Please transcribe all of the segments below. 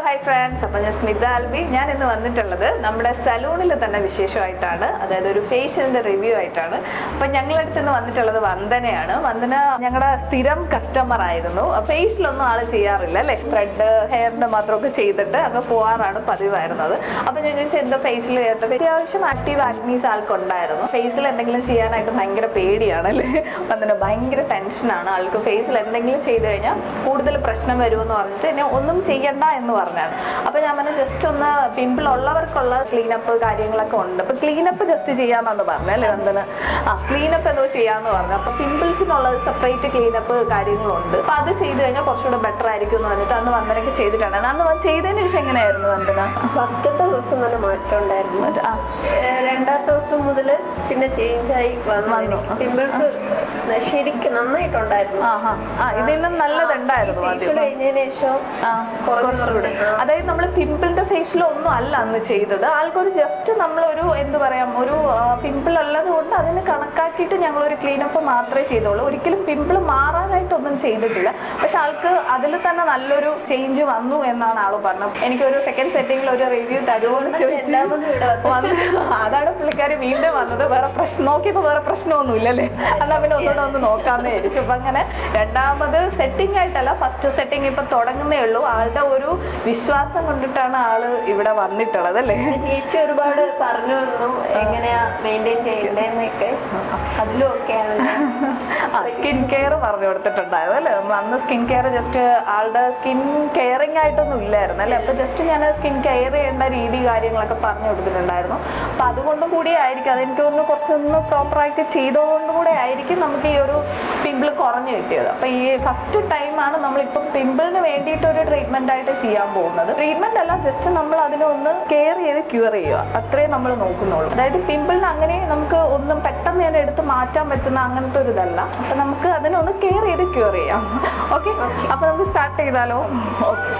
Hi friends, അപ്പോൾ ഞാൻ സ്മിത ആൽബി. ഞാൻ ഇന്ന് വന്നിട്ടുള്ളത് നമ്മുടെ സലൂണിൽ തന്നെ വിശേഷമായിട്ടാണ്, അതായത് ഒരു ഫേഷ്യലിന്റെ റിവ്യൂ ആയിട്ടാണ്. അപ്പം ഞങ്ങളുടെ അടുത്ത് നിന്ന് വന്നിട്ടുള്ളത് വന്ദനയാണ്. വന്ദന ഞങ്ങളുടെ സ്ഥിരം കസ്റ്റമർ ആയിരുന്നു. ഫേഷ്യലൊന്നും ആള് ചെയ്യാറില്ല അല്ലേ, ത്രെഡ് ഹെയറിന്റെ മാത്രമൊക്കെ ചെയ്തിട്ട് അങ്ങ് പോവാറാണ് പതിവായിരുന്നത്. അപ്പം ഞാൻ ചോദിച്ചാൽ എന്താ ഫേഷ്യൽ ചെയ്യാത്ത? അത്യാവശ്യം ആക്റ്റീവ് ആക്നീസ് ആൾക്കുണ്ടായിരുന്നു. ഫേസിൽ എന്തെങ്കിലും ചെയ്യാനായിട്ട് ഭയങ്കര പേടിയാണ് അല്ലേ. വന്ദന ഭയങ്കര ടെൻഷനാണ് ആൾക്ക്. ഫേസിൽ എന്തെങ്കിലും ചെയ്ത് കഴിഞ്ഞാൽ കൂടുതൽ പ്രശ്നം വരുമെന്ന് പറഞ്ഞിട്ട് എന്നെ ഒന്നും ചെയ്യണ്ട എന്ന് പറഞ്ഞാണ്. അപ്പൊ ഞാൻ പറഞ്ഞ ജസ്റ്റ് ഒന്ന് പിമ്പിൾ ഉള്ളവർക്കുള്ള ക്ലീനപ്പ് കാര്യങ്ങളൊക്കെ ഉണ്ട്. അപ്പൊ ക്ലീനപ്പ് ജസ്റ്റ് ചെയ്യാമെന്ന് പറഞ്ഞു അല്ലേ വന്ദന? ക്ലീനപ്പ് എന്തോ ചെയ്യാന്ന് പറഞ്ഞു. അപ്പൊ പിമ്പിൾസിനുള്ളത് സെപ്പറേറ്റ് ക്ലീനപ്പ് കാര്യങ്ങളുണ്ട്. അപ്പൊ അത് ചെയ്ത് കഴിഞ്ഞാൽ കുറച്ചുകൂടെ ബെറ്റർ ആയിരിക്കും എന്ന് പറഞ്ഞിട്ട് അന്ന് വന്ദനയ്ക്ക് ചെയ്തിട്ടാണ്. അന്ന് ചെയ്തതിന് ശേഷം എങ്ങനെയായിരുന്നു വന്ദന? ഫസ്റ്റത്തെ ദിവസം നല്ല മാറ്റം ഉണ്ടായിരുന്നു. രണ്ടാമത്തെ ദിവസം മുതൽ പിന്നെ ചേഞ്ച് ആയി വന്നു. പിമ്പിൾസ് ശരിക്കും നന്നായിട്ടുണ്ടായിരുന്നു. ഇതിന്നും നല്ലതുണ്ടായിരുന്നു കഴിഞ്ഞതിന് ശേഷം. അതായത് നമ്മൾ പിമ്പിളിന്റെ ഫേഷ്യൽ ഒന്നും അല്ല അന്ന് ചെയ്തത്. ആൾക്കൊരു ജസ്റ്റ് നമ്മളൊരു എന്ത് പറയാം, ഒരു പിമ്പിൾ ഉള്ളത് കൊണ്ട് അതിന് കണക്കാക്കിയിട്ട് ഞങ്ങൾ ഒരു ക്ലീനപ്പ് മാത്രമേ ചെയ്തോളൂ. ഒരിക്കലും പിമ്പിൾ മാറാനായിട്ടൊന്നും ചെയ്തിട്ടില്ല. പക്ഷെ ആൾക്ക് അതിൽ തന്നെ നല്ലൊരു ചേഞ്ച് വന്നു എന്നാണ് ആള് പറഞ്ഞത്. എനിക്കൊരു സെക്കൻഡ് സെറ്റിംഗിൽ ഒരു റിവ്യൂ തരുമോന്ന് ചോദിച്ചു. അതാണ് പുള്ളിക്കാരി വീണ്ടും വന്നത്. വേറെ പ്രശ്നം നോക്കിയപ്പോ വേറെ പ്രശ്നമൊന്നും ഇല്ലല്ലേ, എന്നാ പിന്നെ ഒന്നുകൂടെ ഒന്ന് നോക്കാന്ന് വിചാരിച്ചു. അപ്പൊ അങ്ങനെ രണ്ടാമത് സെറ്റിംഗ് ആയിട്ടല്ല, ഫസ്റ്റ് സെറ്റിംഗ് ഇപ്പൊ തുടങ്ങുന്നേ ഉള്ളൂ. ആളുടെ ഒരു വിശ്വാസം കൊണ്ടിട്ടാണ് ആള് ഇവിടെ വന്നിട്ടുള്ളത് അല്ലേ. ചേച്ചി ഒരുപാട് പറഞ്ഞു തന്നു എങ്ങനെയാ മെയിൻറ്റെയിൻ ചെയ്യണ്ടേന്നൊക്കെ. അതിലും ഒക്കെയാണ് സ്കിൻ കെയർ പറഞ്ഞു കൊടുത്തിട്ടുണ്ടായത് അല്ലേ. അന്ന് സ്കിൻ കെയർ ജസ്റ്റ് ആളുടെ സ്കിൻ കെയറിങ് ആയിട്ടൊന്നും ഇല്ലായിരുന്നു അല്ലേ. അപ്പൊ ജസ്റ്റ് ഞാൻ സ്കിൻ കെയർ ചെയ്യേണ്ട രീതി കാര്യങ്ങളൊക്കെ പറഞ്ഞു കൊടുത്തിട്ടുണ്ടായിരുന്നു. അപ്പൊ അതുകൊണ്ടും കൂടി ആയിരിക്കും, അതെനിക്ക് ഒന്ന് കുറച്ചൊന്ന് പ്രോപ്പറായിട്ട് ചെയ്തതുകൊണ്ട് കൂടെ ആയിരിക്കും നമുക്ക് ഈ ഒരു പിമ്പിൾ കുറഞ്ഞു കിട്ടിയത്. അപ്പൊ ഈ ഫസ്റ്റ് ടൈമാണ് നമ്മളിപ്പം പിമ്പിളിന് വേണ്ടിയിട്ട് ഒരു ട്രീറ്റ്മെന്റ് ആയിട്ട് ചെയ്യാൻ പോകുന്നത്. ട്രീറ്റ്മെന്റ് അല്ല, ജസ്റ്റ് നമ്മൾ അതിനെ ഒന്ന് കെയർ ചെയ്ത് ക്യൂർ ചെയ്യുക, അത്രേ നമ്മൾ നോക്കുന്നുള്ളൂ. അതായത് പിമ്പിളിന് അങ്ങനെ നമുക്ക് ഒന്നും പെട്ടെന്ന് തന്നെ എടുത്ത് മാറ്റാൻ പറ്റുന്ന അങ്ങനത്തെ ഒരു ഇതല്ല. അപ്പൊ നമുക്ക് അതിനൊന്ന് കെയർ ചെയ്ത് ക്യൂർ ചെയ്യാം. ഓക്കെ, അപ്പൊ നമുക്ക് സ്റ്റാർട്ട് ചെയ്താലോ? ഓക്കെ.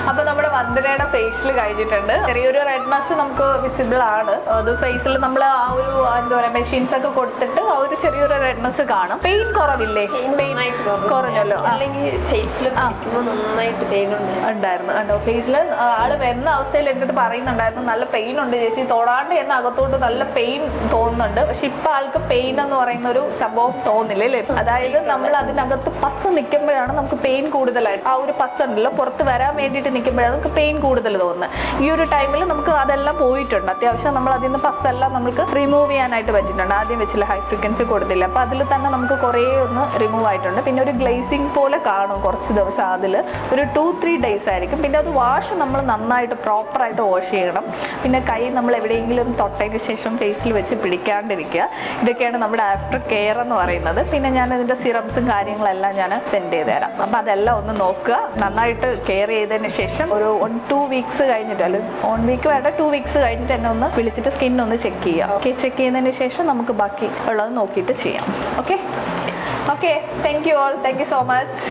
അപ്പൊ നമ്മുടെ വന്ദനയുടെ ഫേഷ്യൽ കഴിഞ്ഞിട്ടുണ്ട്. ചെറിയൊരു റെഡ്നെസ് നമുക്ക് വിസിബിൾ ആണ്. അത് ഫേസിൽ നമ്മൾ ആ ഒരു എന്താ പറയാ മെഷീൻസ് ഒക്കെ കൊടുത്തിട്ട് ആ ഒരു ചെറിയൊരു റെഡ്നെസ് കാണും. പെയിൻ കുറവില്ലേ? പെയിൻ കുറഞ്ഞല്ലോ. അല്ലെങ്കിൽ ഫേസിൽ നന്നായിട്ട് പെയിൻ ഉണ്ടായിരുന്നു കണ്ടോ. ഫേസിൽ ആള് വരുന്ന അവസ്ഥയിൽ എൻ്റെ അടുത്ത് പറയുന്നുണ്ടായിരുന്നു നല്ല പെയിൻ ഉണ്ട് ചേച്ചി, തൊടാണ്ട് എന്നെ അകത്തോട്ട് നല്ല പെയിൻ തോന്നുന്നുണ്ട്. പക്ഷെ ഇപ്പൊ ആൾക്ക് പെയിൻ എന്ന് പറയുന്ന ഒരു സംഭവം തോന്നില്ല അല്ലേ. അതായത് നമ്മൾ അതിനകത്ത് പസ് നിൽക്കുമ്പോഴാണ് നമുക്ക് പെയിൻ കൂടുതലായിട്ട്, ആ ഒരു പസ് ഉണ്ടല്ലോ പുറത്ത് വരാൻ വേണ്ടിയിട്ട് നിൽക്കുമ്പോഴാണ് നമുക്ക് പെയിൻ കൂടുതൽ തോന്നുന്നത്. ഈ ഒരു ടൈമിൽ നമുക്ക് അതെല്ലാം പോയിട്ടുണ്ട്. അത്യാവശ്യം നമ്മൾ അതിൽ നിന്ന് പസ്സെല്ലാം നമുക്ക് റിമൂവ് ചെയ്യാനായിട്ട് പറ്റിയിട്ടുണ്ട്. ആദ്യം വെച്ചില്ല, ഹൈ ഫ്രീക്വൻസി കൊടുത്തില്ല. അപ്പൊ അതിൽ തന്നെ നമുക്ക് കുറേ ഒന്ന് റിമൂവ് ആയിട്ടുണ്ട്. പിന്നെ ഒരു ഗ്ലേസിങ് പോലെ കാണും കുറച്ച് ദിവസം, അതിൽ ഒരു 2-3 ഡേയ്സ് ആയിരിക്കും. പിന്നെ അത് വാഷ് നമ്മൾ നന്നായിട്ട് പ്രോപ്പറായിട്ട് വാഷ് ചെയ്യണം. പിന്നെ കൈ നമ്മൾ എവിടെയെങ്കിലും തൊട്ടതിന് ശേഷം ഫേസിൽ വെച്ച് പിടിക്കാണ്ടിരിക്കുക. ഇതൊക്കെയാണ് നമ്മുടെ ആഫ്റ്റർ കെയർ എന്ന് പറയുന്നത്. പിന്നെ ഞാൻ ഇതിന്റെ സിറംസും കാര്യങ്ങളെല്ലാം ഞാൻ സെൻഡ് ചെയ്ത് തരാം. അപ്പൊ അതെല്ലാം ഒന്ന് നോക്കുക. നന്നായിട്ട് കെയർ ചെയ്തതിന് ശേഷം ഒരു 1-2 വീക്സ് കഴിഞ്ഞിട്ട്, അല്ലെങ്കിൽ 1 വീക്ക് വേണ്ട 2 വീക്സ് കഴിഞ്ഞിട്ട് എന്നെ ഒന്ന് വിളിച്ചിട്ട് സ്കിൻ ഒന്ന് ചെക്ക് ചെയ്യുക. ഓക്കെ, ചെക്ക് ചെയ്യുന്നതിന് ശേഷം നമുക്ക് ബാക്കി ഉള്ളത് നോക്കിയിട്ട് ചെയ്യാം. Okay, thank you all, thank you so much.